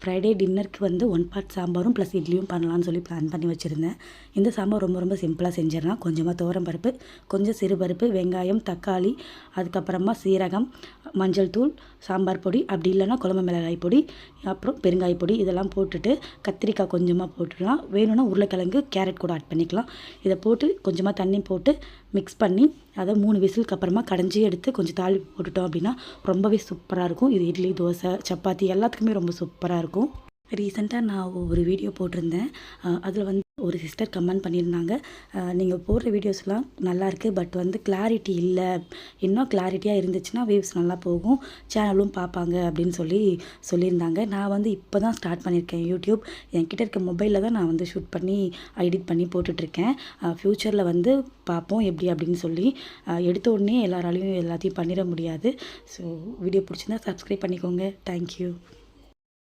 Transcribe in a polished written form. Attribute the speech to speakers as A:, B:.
A: Friday டின்னருக்கு வந்து 1 part சாம்பாரும் ப்ளஸ் இட்லியும் பண்ணலான்னு சொல்லி பிளான் பண்ணி வச்சுருந்தேன். இந்த சாம்பார் ரொம்ப ரொம்ப சிம்பிளாக செஞ்சிடலாம். கொஞ்சமாக துவரம்பருப்பு, கொஞ்சம் சிறுபருப்பு, வெங்காயம், தக்காளி, அதுக்கப்புறமா சீரகம், மஞ்சள் தூள், சாம்பார் பொடி, அப்படி இல்லைன்னா குழம்பு மிளகாய் பொடி, அப்புறம் பெருங்காய பொடி இதெல்லாம் போட்டுட்டு கத்திரிக்காய் கொஞ்சமாக போட்டுடலாம். வேணும்னா உருளைக்கிழங்கு, கேரட் கூட ஆட் பண்ணிக்கலாம். இதை போட்டு கொஞ்சமாக தண்ணி போட்டு மிக்ஸ் பண்ணி அதை 3 விசிலுக்கு அப்புறமா கடைஞ்சி எடுத்து கொஞ்சம் தாளிப்பு போட்டுட்டோம் அப்படின்னா ரொம்பவே சூப்பராக இருக்கும். இது இட்லி, தோசை, சப்பாத்தி எல்லாத்துக்குமே ரொம்ப சூப்பராக இருக்கும். ரீசெண்டாக நான் ஒரு வீடியோ போட்டிருந்தேன். அதில் வந்து ஒரு சிஸ்டர் கமெண்ட் பண்ணியிருந்தாங்க, நீங்கள் போடுற வீடியோஸ்லாம் நல்லாயிருக்கு, பட் வந்து கிளாரிட்டி இல்லை, இன்னும் கிளாரிட்டியாக இருந்துச்சுன்னா வியூஸ் நல்லா போகும், சேனலும் பார்ப்பாங்க அப்படின்னு சொல்லியிருந்தாங்க. நான் வந்து இப்போ தான் ஸ்டார்ட் பண்ணியிருக்கேன் யூடியூப். என்கிட்ட இருக்க மொபைலில் தான் நான் வந்து ஷூட் பண்ணி எடிட் பண்ணி போட்டுட்ருக்கேன். ஃப்யூச்சரில் வந்து பார்ப்போம் எப்படி அப்படின்னு சொல்லி. எடுத்த உடனே எல்லாராலையும் எல்லாத்தையும் பண்ணிட முடியாது. ஸோ வீடியோ பிடிச்சிருந்தா சப்ஸ்கிரைப் பண்ணிக்கோங்க. தேங்க்யூ.